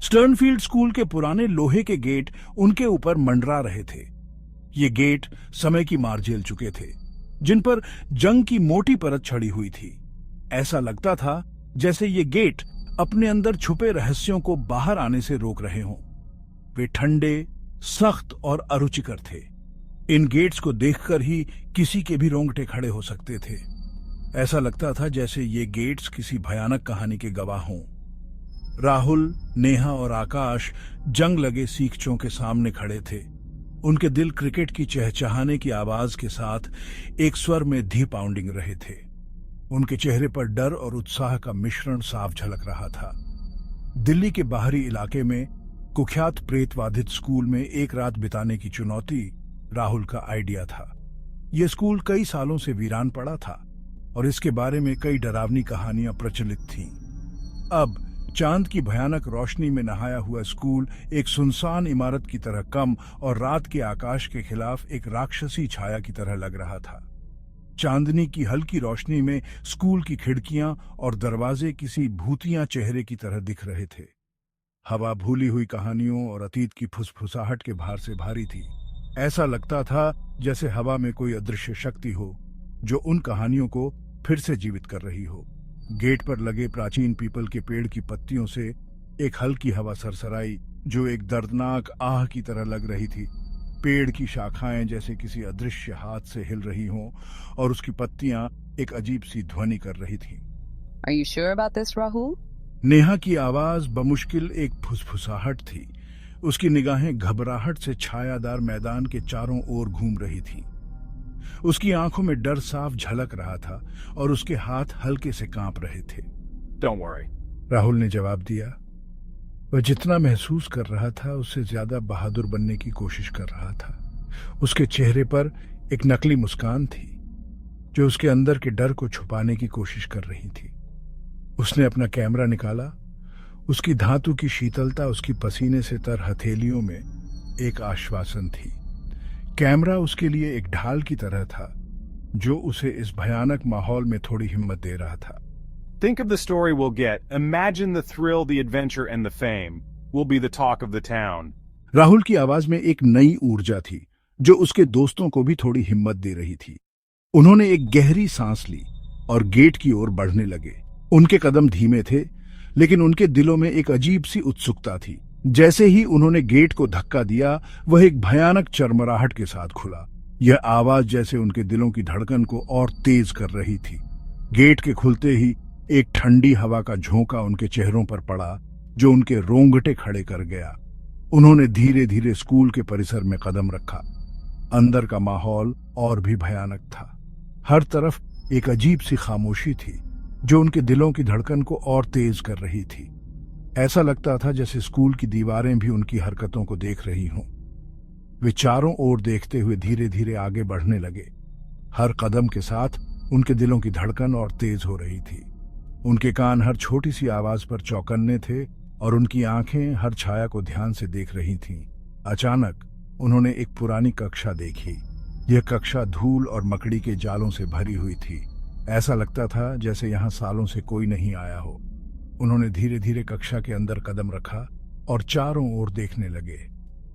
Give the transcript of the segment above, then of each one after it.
स्टर्नफील्ड school के पुराने लोहे के गेट उनके ऊपर मंडरा रहे थे। ये गेट समय की मार झेल चुके थे, जिन पर जंग की मोटी परत छड़ी हुई थी। ऐसा लगता था जैसे ये गेट अपने अंदर छुपे रहस्यों को बाहर आने से रोक रहे हों। वे ठंडे, सख्त और अरुचिकर थे। इन गेट्स को देखकर ही किसी के भी रोंगटे खड़े हो सकते थे। ऐसा लगता था जैसे ये गेट्स किसी भयानक कहानी के गवाह हों। राहुल, नेहा और आकाश जंग लगे सीखचों के सामने खड़े थे। उनके दिल क्रिकेट की चहचहाने की आवाज के साथ एक स्वर में धी पाउंडिंग रहे थे। उनके चेहरे पर डर और उत्साह का मिश्रण साफ झलक रहा था। दिल्ली के बाहरी इलाके में कुख्यात प्रेतवाधित स्कूल में एक रात बिताने की चुनौती राहुल का आइडिया था। यह स्कूल कई सालों से वीरान पड़ा था और इसके बारे में कई डरावनी कहानियां प्रचलित थीं। अब चांद की भयानक रोशनी में नहाया हुआ स्कूल एक सुनसान इमारत की तरह कम और रात के आकाश के खिलाफ एक राक्षसी छाया की तरह लग रहा था। चांदनी की हल्की रोशनी में स्कूल की खिड़कियां और दरवाजे किसी भूतिया चेहरे की तरह दिख रहे थे। हवा भूली हुई कहानियों और अतीत की फुसफुसाहट के भार से भारी थी। ऐसा लगता था जैसे हवा में कोई अदृश्य शक्ति हो जो उन कहानियों को फिर से जीवित कर रही हो। गेट पर लगे प्राचीन पीपल के पेड़ की पत्तियों से एक हल्की हवा सरसराई जो एक दर्दनाक आह की तरह लग रही थी। पेड़ की शाखाएं जैसे किसी अदृश्य हाथ से हिल रही हों और उसकी पत्तियां एक अजीब सी ध्वनि कर रही थीं। Are you sure about this, Rahul? Neha की आवाज बमुश्किल एक फुसफुसाहट थी। उसकी निगाहें घबराहट से छायादार मैदान के चारों ओर घूम रही थीं। उसकी आंखों में डर साफ झलक रहा था और उसके हाथ हल्के से कांप रहे थे। Don't worry. राहुल ने जवाब दिया। वह जितना महसूस कर रहा था उससे ज्यादा बहादुर बनने की कोशिश कर रहा था। उसके चेहरे पर एक नकली मुस्कान थी जो उसके अंदर के डर को छुपाने की कोशिश कर रही थी। उसने अपना कैमरा निकाला। उसकी धातु की शीतलता उसकी पसीने से तर हथेलियों में एक आश्वासन थी। कैमरा उसके लिए एक ढाल की तरह था जो उसे इस भयानक माहौल में थोड़ी हिम्मत दे रहा था। Think of the story we'll get. Imagine the thrill, the adventure, and the fame. We'll be the talk of the town. Rahul की आवाज में एक नई ऊर्जा थी जो उसके दोस्तों को भी थोड़ी हिम्मत दे रही थी। उन्होंने एक गहरी सांस ली और गेट की ओर बढ़ने लगे। उनके कदम धीमे थे, लेकिन उनके दिलों में एक अजीब सी उत्सुकता थी। जैसे ही उन्होंने गेट को धक्का दिया, वह एक भयानक चरमराहट के साथ खुला। यह आवाज जैसे उनके दिलों की धड़कन को और तेज कर रही थी। गेट के खुलते ही एक ठंडी हवा का झोंका उनके चेहरों पर पड़ा जो उनके रोंगटे खड़े कर गया। उन्होंने धीरे धीरे स्कूल के परिसर में कदम रखा। अंदर का माहौल और भी भयानक था। हर तरफ एक अजीब सी खामोशी थी जो उनके दिलों की धड़कन को और तेज कर रही थी। ऐसा लगता था जैसे स्कूल की दीवारें भी उनकी हरकतों को देख रही हों। वे चारों ओर देखते हुए धीरे धीरे आगे बढ़ने लगे। हर कदम के साथ उनके दिलों की धड़कन और तेज हो रही थी। उनके कान हर छोटी सी आवाज पर चौकन्ने थे और उनकी आंखें हर छाया को ध्यान से देख रही थीं। अचानक उन्होंने एक पुरानी कक्षा देखी। यह कक्षा धूल और मकड़ी के जालों से भरी हुई थी। ऐसा लगता था जैसे यहाँ सालों से कोई नहीं आया हो। उन्होंने धीरे धीरे कक्षा के अंदर कदम रखा और चारों ओर देखने लगे।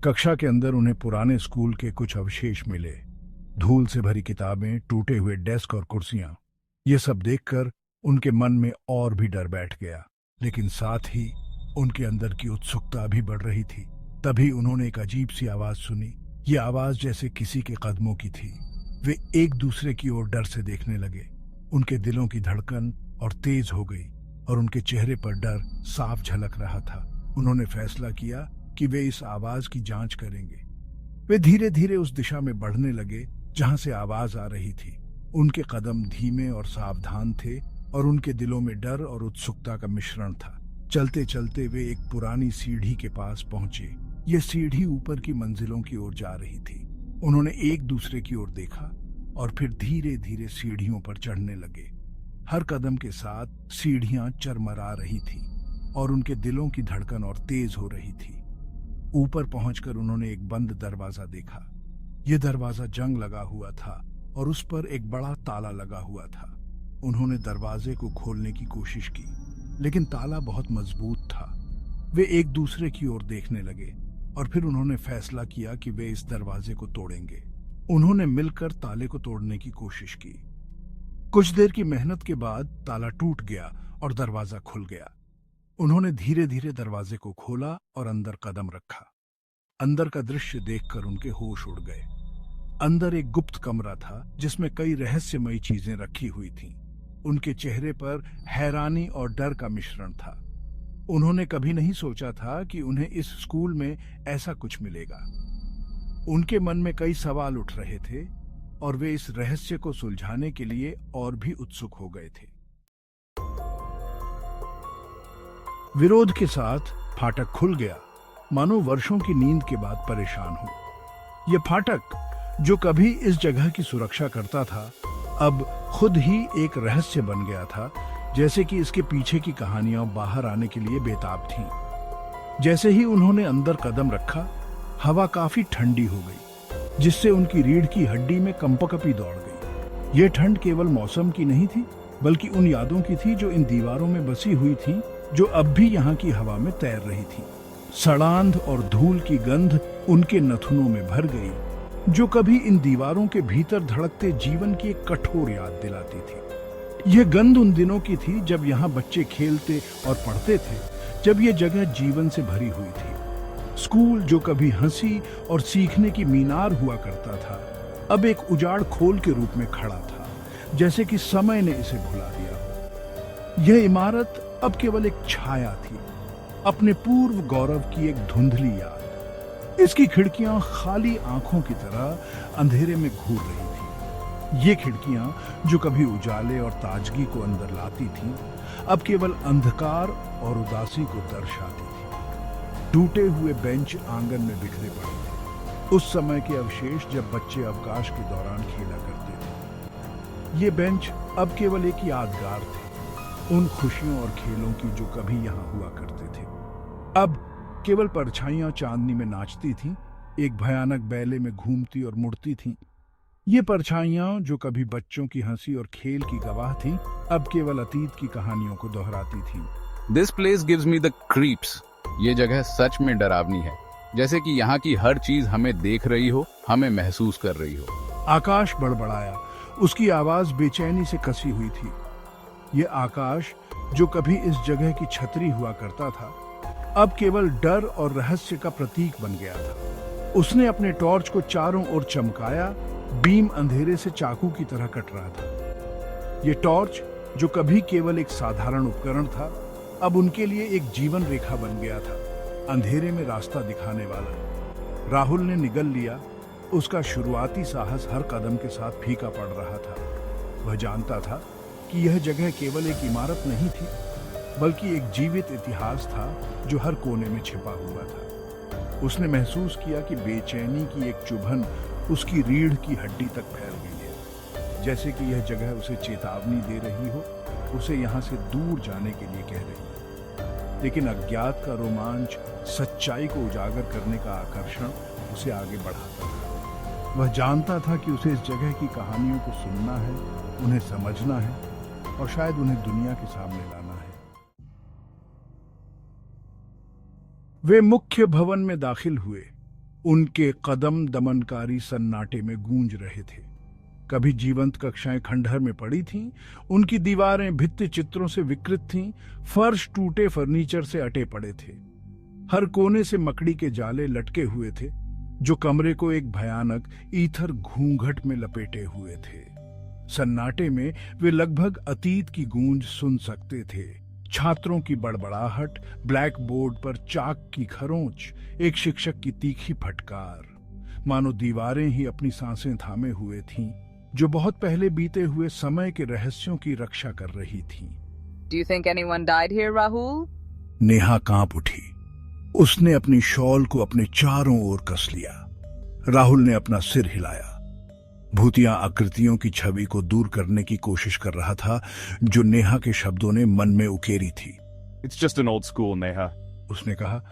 कक्षा के अंदर उन्हें पुराने स्कूल के कुछ अवशेष मिले। धूल से भरी किताबें, टूटे हुए डेस्क और कुर्सियां। ये सब देखकर उनके मन में और भी डर बैठ गया, लेकिन साथ ही उनके अंदर की उत्सुकता भी बढ़ रही थी। तभी उन्होंने एक अजीब सी आवाज सुनी। ये आवाज जैसे किसी के कदमों की थी। वे एक दूसरे की ओर डर से देखने लगे। उनके दिलों की धड़कन और तेज हो गई और उनके चेहरे पर डर साफ झलक रहा था। उन्होंने फैसला किया कि वे इस आवाज की जांच करेंगे। वे धीरे धीरे उस दिशा में बढ़ने लगे जहां से आवाज आ रही थी। उनके कदम धीमे और सावधान थे और उनके दिलों में डर और उत्सुकता का मिश्रण था। चलते चलते वे एक पुरानी सीढ़ी के पास पहुंचे। यह सीढ़ी ऊपर की मंजिलों की ओर जा रही थी। उन्होंने एक दूसरे की ओर देखा और फिर धीरे धीरे सीढ़ियों पर चढ़ने लगे। हर कदम के साथ सीढ़ियां चरमरा रही थी और उनके दिलों की धड़कन और तेज हो रही थी। ऊपर पहुंचकर उन्होंने एक बंद दरवाजा देखा। यह दरवाजा जंग लगा हुआ था और उस पर एक बड़ा ताला लगा हुआ था। उन्होंने दरवाजे को खोलने की कोशिश की, लेकिन ताला बहुत मजबूत था। वे एक दूसरे की ओर देखने लगे और फिर उन्होंने फैसला किया कि वे इस दरवाजे को तोड़ेंगे। उन्होंने मिलकर ताले को तोड़ने की कोशिश की। कुछ देर की मेहनत के बाद ताला टूट गया और दरवाजा खुल गया। उन्होंने धीरे धीरे दरवाजे को खोला और अंदर कदम रखा। अंदर का दृश्य देखकर उनके होश उड़ गए। अंदर एक गुप्त कमरा था जिसमें कई रहस्यमयी चीजें रखी हुई थीं। उनके चेहरे पर हैरानी और डर का मिश्रण था। उन्होंने कभी नहीं सोचा था कि उन्हें इस स्कूल में ऐसा कुछ मिलेगा। उनके मन में कई सवाल उठ रहे थे और वे इस रहस्य को सुलझाने के लिए और भी उत्सुक हो गए थे। विरोध के साथ फाटक खुल गया, मानो वर्षों की नींद के बाद परेशान हो। यह फाटक, जो कभी इस जगह की सुरक्षा करता था, अब खुद ही एक रहस्य बन गया था, जैसे कि इसके पीछे की कहानियां बाहर आने के लिए बेताब थीं। जैसे ही उन्होंने अंदर कदम रखा, हवा काफी ठंडी हो गई, जिससे उनकी रीढ़ की हड्डी में कंपकपी दौड़ गई। यह ठंड केवल मौसम की नहीं थी, बल्कि उन यादों की थी जो इन दीवारों में बसी हुई थी, जो अब भी यहाँ की हवा में तैर रही थी। सड़ांध और धूल की गंध उनके नथुनों में भर गई, जो कभी इन दीवारों के भीतर धड़कते जीवन की एक कठोर याद दिलाती थी। यह गंध उन दिनों की थी जब यहाँ बच्चे खेलते और पढ़ते थे, जब यह जगह जीवन से भरी हुई थी। स्कूल, जो कभी हंसी और सीखने की मीनार हुआ करता था, अब एक उजाड़ खोल के रूप में खड़ा था, जैसे कि समय ने इसे भुला दिया। यह इमारत अब केवल एक छाया थी, अपने पूर्व गौरव की एक धुंधली याद। इसकी खिड़कियां खाली आंखों की तरह अंधेरे में घूर रही थी। ये खिड़कियां, जो कभी उजाले और ताजगी को अंदर लाती थीं, अब केवल अंधकार और उदासी को दर्शाती थी। टूटे हुए बेंच आंगन में बिखरे पड़े थे, उस समय के अवशेष जब बच्चे अवकाश के दौरान खेला करते थे। ये बेंच अब केवल एक यादगार थे, उन खुशियों और खेलों की जो कभी यहाँ हुआ करते थे। अब केवल परछाइयां चांदनी में नाचती थीं, एक भयानक बैले में घूमती और मुड़ती थीं। ये परछाइयां, जो कभी बच्चों की हंसी और खेल की गवाह थीं, अब केवल अतीत की कहानियों को दोहराती थीं। This place gives me the creeps. ये जगह सच में डरावनी है, जैसे कि यहाँ की हर चीज हमें देख रही हो, हमें महसूस कर रही हो। आकाश बड़बड़ाया, उसकी आवाज बेचैनी से कसी हुई थी। ये आकाश, जो कभी इस जगह की छतरी हुआ करता था, अब केवल डर और रहस्य का प्रतीक बन गया था। उसने अपने टॉर्च को चारों ओर चमकाया, बीम अंधेरे से चाकू की तरह कट रहा था। ये टॉर्च, जो कभी केवल एक साधारण उपकरण था, अब उनके लिए एक जीवन रेखा बन गया था, अंधेरे में रास्ता दिखाने वाला। राहुल ने निगल लिया, उसका शुरुआती साहस हर कदम के साथ फीका पड़ रहा था। वह जानता था कि यह जगह केवल एक इमारत नहीं थी, बल्कि एक जीवित इतिहास था जो हर कोने में छिपा हुआ था। उसने महसूस किया कि बेचैनी की एक चुभन उसकी रीढ़ की हड्डी तक फैल गई है, जैसे कि यह जगह उसे चेतावनी दे रही हो, उसे यहाँ से दूर जाने के लिए कह रही है। लेकिन अज्ञात का रोमांच, सच्चाई को उजागर करने का आकर्षण उसे आगे बढ़ाता था। वह जानता था कि उसे इस जगह की कहानियों को सुनना है, उन्हें समझना है और शायद उन्हें दुनिया के सामने लाना है। वे मुख्य भवन में दाखिल हुए। उनके कदम दमनकारी सन्नाटे में गूंज रहे थे। कभी जीवंत कक्षाएं खंडहर में पड़ी थीं, उनकी दीवारें भित्ति चित्रों से विकृत थीं, फर्श टूटे फर्नीचर से अटे पड़े थे। हर कोने से मकड़ी के जाले लटके हुए थे, जो कमरे को एक भयानक ईथर घूंघट में लपेटे हुए थे। सन्नाटे में वे लगभग अतीत की गूंज सुन सकते थे। छात्रों की बड़बड़ाहट, ब्लैक बोर्ड पर चाक की खरोंच, एक शिक्षक की तीखी फटकार। मानो दीवारें ही अपनी सांसें थामे हुए थीं, जो बहुत पहले बीते हुए समय के रहस्यों की रक्षा कर रही थीं। Do you think anyone died here, Rahul? Neha कांप उठी। उसने अपनी शॉल को अपने चारों ओर कस लिया। राहुल ने अपना सिर हिलाया। भूतिया आकृतियों की छवि को दूर करने की कोशिश कर रहा था, जो नेहा के शब्दों ने मन में उकेरी थी। It's just an old school, Neha. उसने कहा,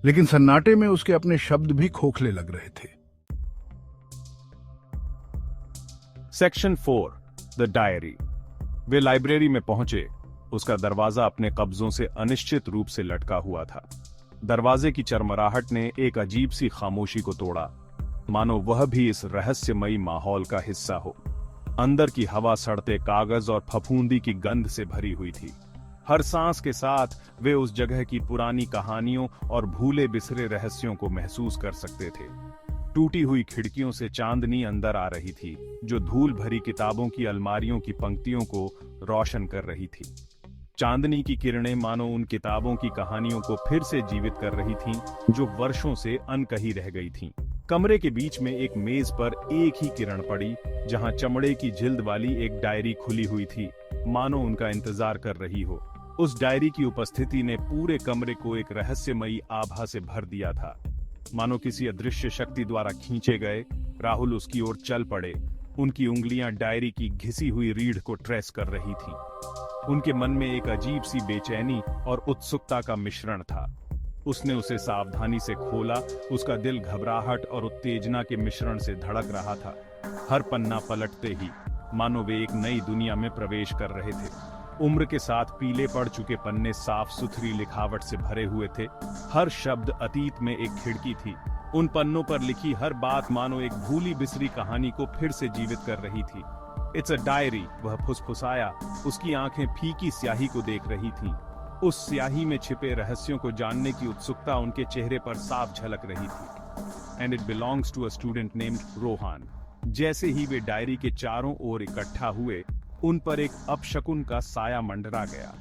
लेकिन सन्नाटे में उसके अपने शब्द भी खोखले लग रहे थे। Section 4, the diary. Way library में पहुंचे। उसका दरवाजा अपने कब्जों से अनिश्चित रूप से लटका हुआ था। दरवाजे की चरमराहट ने एक अजीब सी खामोशी को तोड़ा, मानो वह भी इस रहस्यमयी माहौल का हिस्सा हो। अंदर की हवा सड़ते कागज और फफूंदी की गंध से भरी हुई थी। हर सांस के साथ वे उस जगह की पुरानी कहानियों और भूले बिसरे रहस्यों को महसूस कर सकते थे। टूटी हुई खिड़कियों से चांदनी अंदर आ रही थी, जो धूल भरी किताबों की अलमारियों की पंक्तियों को रोशन कर रही थी। चांदनी की किरणें मानो उन किताबों की कहानियों को फिर से जीवित कर रही थीं, जो वर्षों से अनकही रह गई थीं। कमरे के बीच में एक मेज पर एक ही किरण पड़ी, जहां चमड़े की जिल्द वाली एक डायरी खुली हुई थी, मानो उनका इंतजार कर रही हो। उस डायरी की उपस्थिति ने पूरे कमरे को एक रहस्यमयी आभा से भर दिया था। मानो किसी अदृश्य शक्ति द्वारा खींचे गए राहुल उसकी ओर चल पड़े। उनकी उंगलियां डायरी की घिसी हुई रीढ़ को ट्रेस कर रही थीं। उनके मन में एक अजीब सी बेचैनी और उत्सुकता का मिश्रण था। उसने उसे सावधानी से खोला। उसका दिल घबराहट और उत्तेजना के मिश्रण से धड़क रहा था। हर पन्ना पलटते ही मानो वे एक नई दुनिया में प्रवेश कर रहे थे। उम्र के साथ पीले पड़ चुके पन्ने साफ सुथरी लिखावट से भरे हुए थे। हर शब्द अतीत में एक खिड़की थी। उन पन्नों पर लिखी हर बात मानो एक भूली बिसरी कहानी को फिर से जीवित कर रही थी। इट्स अ डायरी, वह फुसफुसाया। उसकी आंखें फीकी स्याही को देख रही थीं। उस स्याही में छिपे रहस्यों को जानने की उत्सुकता उनके चेहरे पर साफ झलक रही थी। And it belongs to a student named Rohan. जैसे ही वे डायरी के चारों ओर इकट्ठा हुए, उन पर एक अपशकुन का साया मंडरा गया।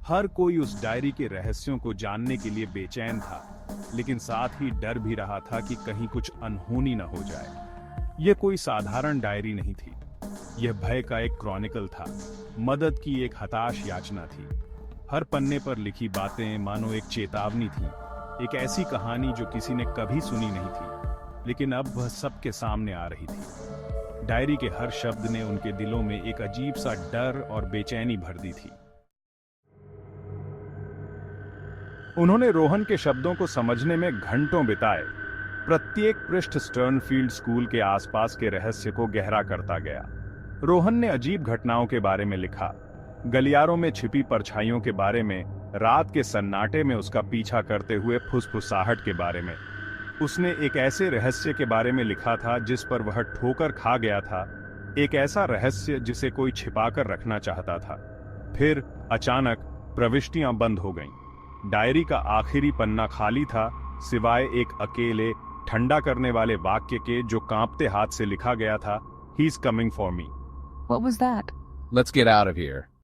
हर कोई उस डायरी के रहस्यों को जानने के लिए बेचैन था, लेकिन साथ ही डर भी रहा था कि कहीं कुछ अनहोनी न हो जाए। यह कोई साधारण डायरी नहीं थी। यह भय का एक क्रॉनिकल था, मदद की एक हताश याचना थी। हर पन्ने पर लिखी बातें मानो एक चेतावनी थी, एक ऐसी कहानी जो किसी ने कभी सुनी नहीं थी, लेकिन अब वह सबके सामने आ रही थी। डायरी के हर शब्द ने उनके दिलों में एक अजीब सा डर और बेचैनी भर दी थी। उन्होंने रोहन के शब्दों को समझने में घंटों बिताए। प्रत्येक पृष्ठ स्टर्नफील्ड स्कूल के आसपास के रहस्य को गहरा करता गया। रोहन ने अजीब घटनाओं के बारे में लिखा, गलियारों में छिपी परछाइयों के बारे में, रात के सन्नाटे में उसका पीछा करते हुए फुसफुसाहट के बारे में। उसने एक ऐसे रहस्य के बारे में लिखा था जिस पर वह ठोकर खा गया था, एक ऐसा रहस्य जिसे कोई छिपाकर रखना चाहता था। फिर अचानक प्रविष्टियां बंद हो गईं। डायरी का आखिरी पन्ना खाली था, सिवाय एक अकेले ठंडा करने वाले वाक्य के जो कांपते हाथ से लिखा गया था, "He's coming for me." What was that? Let's get out of here.